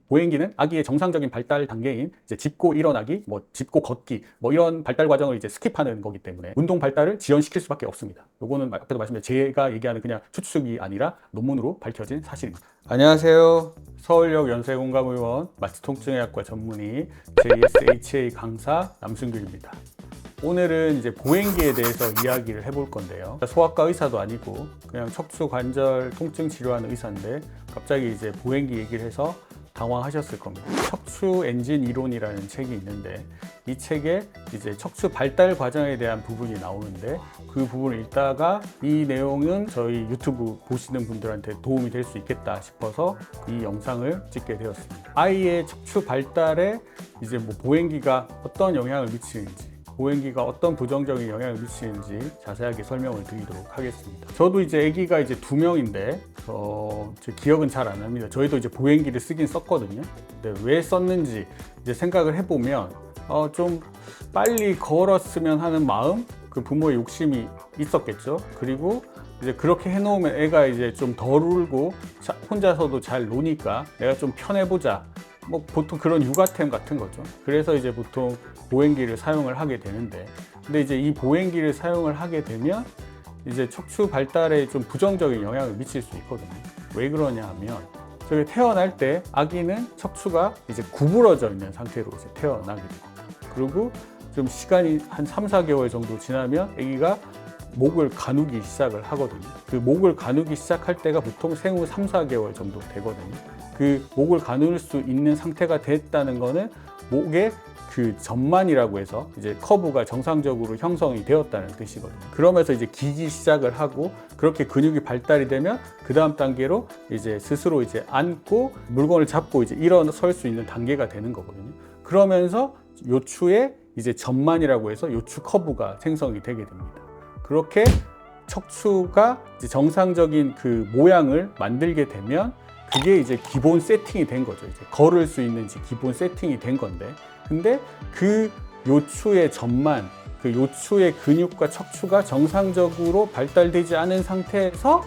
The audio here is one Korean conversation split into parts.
보행기는 아기의 정상적인 발달 단계인 이제 짚고 일어나기, 뭐 짚고 걷기, 뭐 이런 발달 과정을 이제 스킵하는 거기 때문에 운동 발달을 지연시킬 수밖에 없습니다. 요거는 앞에도 말씀드린 제가 얘기하는 그냥 추측이 아니라 논문으로 밝혀진 사실입니다. 안녕하세요. 서울역 연세공감의원 마취통증의학과 전문의 JSHA 강사 남승규입니다. 오늘은 이제 보행기에 대해서 이야기를 해볼 건데요. 소아과 의사도 아니고 그냥 척추 관절 통증 치료하는 의사인데 갑자기 이제 보행기 얘기를 해서 당황하셨을 겁니다. 척추 엔진 이론이라는 책이 있는데 이 책에 이제 척추 발달 과정에 대한 부분이 나오는데 그 부분을 읽다가 이 내용은 저희 유튜브 보시는 분들한테 도움이 될 수 있겠다 싶어서 이 영상을 찍게 되었습니다. 아이의 척추 발달에 이제 뭐 보행기가 어떤 영향을 미치는지, 보행기가 어떤 부정적인 영향을 미치는지 자세하게 설명을 드리도록 하겠습니다. 저도 이제 아기가 이제 2명인데 제 기억은 잘 안 납니다. 저희도 이제 보행기를 쓰긴 썼거든요. 근데 왜 썼는지 이제 생각을 해보면 좀 빨리 걸었으면 하는 마음, 그 부모의 욕심이 있었겠죠. 그리고 이제 그렇게 해놓으면 애가 이제 좀 덜 울고 혼자서도 잘 노니까 내가 좀 편해보자. 뭐 보통 그런 육아템 같은 거죠. 그래서 이제 보통 보행기를 사용을 하게 되는데, 근데 이제 이 보행기를 사용을 하게 되면 이제 척추 발달에 좀 부정적인 영향을 미칠 수 있거든요. 왜 그러냐 하면 저기 태어날 때 아기는 척추가 이제 구부러져 있는 상태로 이제 태어나게 돼요. 그리고 좀 시간이 한 3, 4개월 정도 지나면 아기가 목을 가누기 시작을 하거든요. 그 목을 가누기 시작할 때가 보통 생후 3, 4개월 정도 되거든요. 그 목을 가눌 수 있는 상태가 됐다는 거는 목에 그 전만이라고 해서 이제 커브가 정상적으로 형성이 되었다는 뜻이거든요. 그러면서 이제 기기 시작을 하고 그렇게 근육이 발달이 되면 그 다음 단계로 이제 스스로 이제 앉고 물건을 잡고 이제 일어설 수 있는 단계가 되는 거거든요. 그러면서 요추에 이제 전만이라고 해서 요추 커브가 생성이 되게 됩니다. 그렇게 척추가 이제 정상적인 그 모양을 만들게 되면 그게 이제 기본 세팅이 된 거죠. 이제 걸을 수 있는지 기본 세팅이 된 건데, 근데 그 요추의 전만, 그 요추의 근육과 척추가 정상적으로 발달되지 않은 상태에서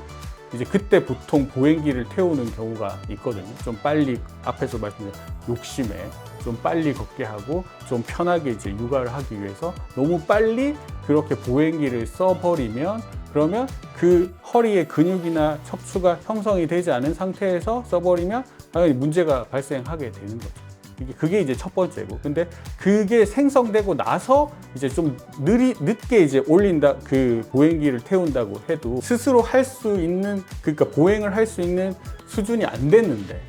이제 그때 보통 보행기를 태우는 경우가 있거든요. 좀 빨리, 앞에서 말씀드린 욕심에 좀 빨리 걷게 하고 좀 편하게 이제 육아를 하기 위해서 너무 빨리 그렇게 보행기를 써버리면, 그러면 그 허리의 근육이나 척추가 형성이 되지 않은 상태에서 써버리면 당연히 문제가 발생하게 되는 거죠. 그게 이제 첫 번째고, 근데 그게 생성되고 나서 이제 좀 늦게 이제 올린다, 그 보행기를 태운다고 해도 스스로 할 수 있는, 그러니까 보행을 할 수 있는 수준이 안 됐는데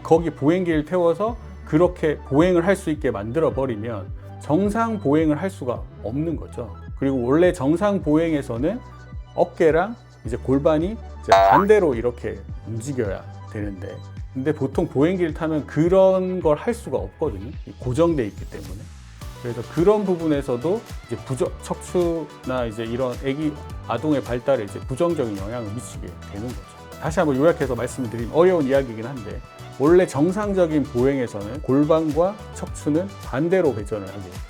거기 보행기를 태워서 그렇게 보행을 할 수 있게 만들어 버리면 정상 보행을 할 수가 없는 거죠. 그리고 원래 정상 보행에서는 어깨랑 이제 골반이 이제 반대로 이렇게 움직여야 되는데, 근데 보통 보행기를 타면 그런 걸 할 수가 없거든요. 고정돼 있기 때문에. 그래서 그런 부분에서도 이제 척추나 이제 이런 아동의 발달에 이제 부정적인 영향을 미치게 되는 거죠. 다시 한번 요약해서 말씀을 드리면 어려운 이야기이긴 한데, 원래 정상적인 보행에서는 골반과 척추는 반대로 회전을 하게 됩니다.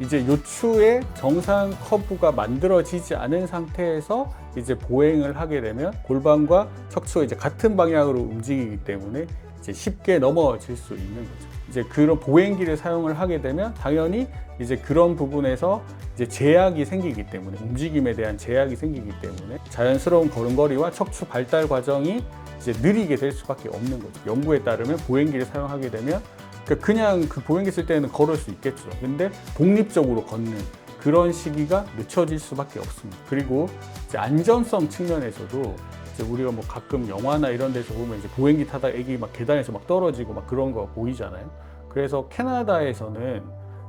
이제 요추의 정상 커브가 만들어지지 않은 상태에서 이제 보행을 하게 되면 골반과 척추가 이제 같은 방향으로 움직이기 때문에 이제 쉽게 넘어질 수 있는 거죠. 이제 그런 보행기를 사용을 하게 되면 당연히 이제 그런 부분에서 이제 제약이 생기기 때문에, 움직임에 대한 제약이 생기기 때문에 자연스러운 걸음걸이와 척추 발달 과정이 이제 느리게 될 수밖에 없는 거죠. 연구에 따르면 보행기를 사용하게 되면 그냥 그 보행기 쓸 때는 걸을 수 있겠죠. 근데 독립적으로 걷는 그런 시기가 늦춰질 수밖에 없습니다. 그리고 이제 안전성 측면에서도 이제 우리가 뭐 가끔 영화나 이런 데서 보면 이제 보행기 타다 애기 막 계단에서 막 떨어지고 막 그런 거 보이잖아요. 그래서 캐나다에서는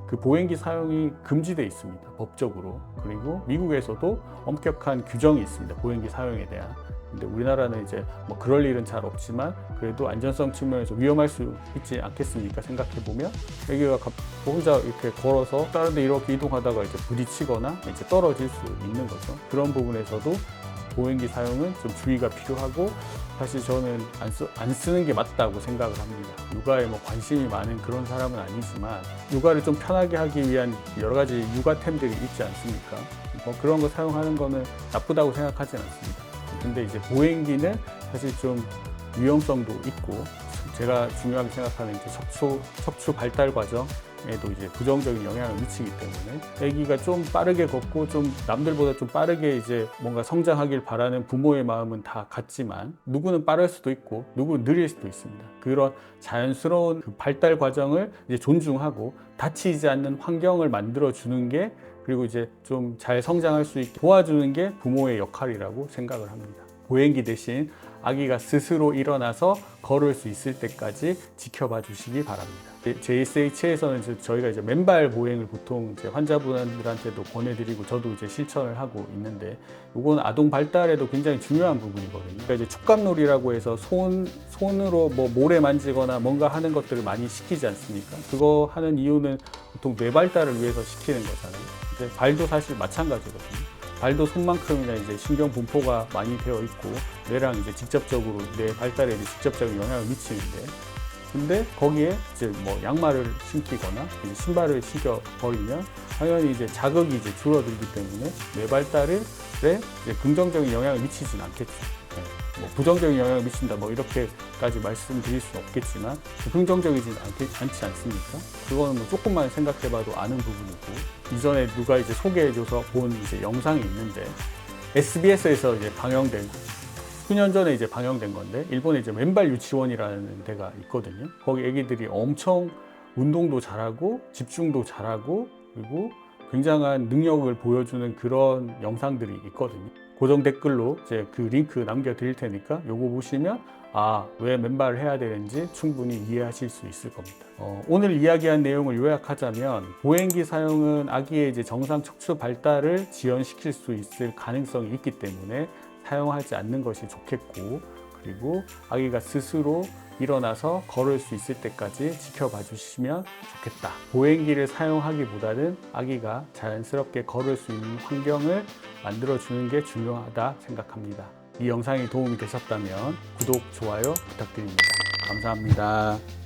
그 보행기 사용이 금지돼 있습니다. 법적으로. 그리고 미국에서도 엄격한 규정이 있습니다. 보행기 사용에 대한. 근데 우리나라는 이제 뭐 그럴 일은 잘 없지만 그래도 안전성 측면에서 위험할 수 있지 않겠습니까? 생각해 보면 애기가 혼자 이렇게 걸어서 다른 데 이렇게 이동하다가 이제 부딪히거나 이제 떨어질 수 있는 거죠. 그런 부분에서도 보행기 사용은 좀 주의가 필요하고, 사실 저는 안 쓰는 게 맞다고 생각을 합니다. 육아에 뭐 관심이 많은 그런 사람은 아니지만 육아를 좀 편하게 하기 위한 여러 가지 육아템들이 있지 않습니까? 뭐 그런 거 사용하는 거는 나쁘다고 생각하진 않습니다. 근데 이제 보행기는 사실 좀 위험성도 있고 제가 중요하게 생각하는 이제 척추 발달 과정에도 이제 부정적인 영향을 미치기 때문에 아기가 좀 빠르게 걷고 좀 남들보다 좀 빠르게 이제 뭔가 성장하길 바라는 부모의 마음은 다 같지만 누구는 빠를 수도 있고 누구는 느릴 수도 있습니다. 그런 자연스러운 그 발달 과정을 이제 존중하고 다치지 않는 환경을 만들어 주는 게, 그리고 이제 좀 잘 성장할 수 있게 도와주는 게 부모의 역할이라고 생각을 합니다. 보행기 대신 아기가 스스로 일어나서 걸을 수 있을 때까지 지켜봐 주시기 바랍니다. JSH에서는 저희가 이제 맨발 보행을 보통 이제 환자분들한테도 권해드리고 저도 이제 실천을 하고 있는데, 이건 아동 발달에도 굉장히 중요한 부분이거든요. 그러니까 이제 촉감놀이라고 해서 손으로 뭐 모래 만지거나 뭔가 하는 것들을 많이 시키지 않습니까? 그거 하는 이유는 보통 뇌 발달을 위해서 시키는 거잖아요. 근데 발도 사실 마찬가지거든요. 발도 손만큼이나 이제 신경 분포가 많이 되어 있고 뇌랑 이제 직접적으로 뇌 발달에 직접적인 영향을 미치는데, 근데 거기에 이제 뭐 양말을 신기거나 이제 신발을 신겨 버리면 당연히 이제 자극이 이제 줄어들기 때문에 뇌 발달에 이제 긍정적인 영향을 미치진 않겠죠. 뭐 부정적인 영향을 미친다 뭐 이렇게까지 말씀드릴 수는 없겠지만 긍정적이진 않지 않습니까? 그거는 뭐 조금만 생각해봐도 아는 부분이고, 이전에 누가 이제 소개해줘서 본 이제 영상이 있는데 SBS에서 이제 방영된, 수년 전에 이제 방영된 건데, 일본에 이제 맨발 유치원이라는 데가 있거든요. 거기 애기들이 엄청 운동도 잘하고 집중도 잘하고 그리고 굉장한 능력을 보여주는 그런 영상들이 있거든요. 고정 댓글로 이제 그 링크 남겨드릴 테니까 요거 보시면 왜 맨발을 해야 되는지 충분히 이해하실 수 있을 겁니다. 오늘 이야기한 내용을 요약하자면, 보행기 사용은 아기의 이제 정상 척추 발달을 지연시킬 수 있을 가능성이 있기 때문에 사용하지 않는 것이 좋겠고, 그리고 아기가 스스로 일어나서 걸을 수 있을 때까지 지켜봐 주시면 좋겠다. 보행기를 사용하기보다는 아기가 자연스럽게 걸을 수 있는 환경을 만들어 주는 게 중요하다 생각합니다. 이 영상이 도움이 되셨다면 구독, 좋아요 부탁드립니다. 감사합니다.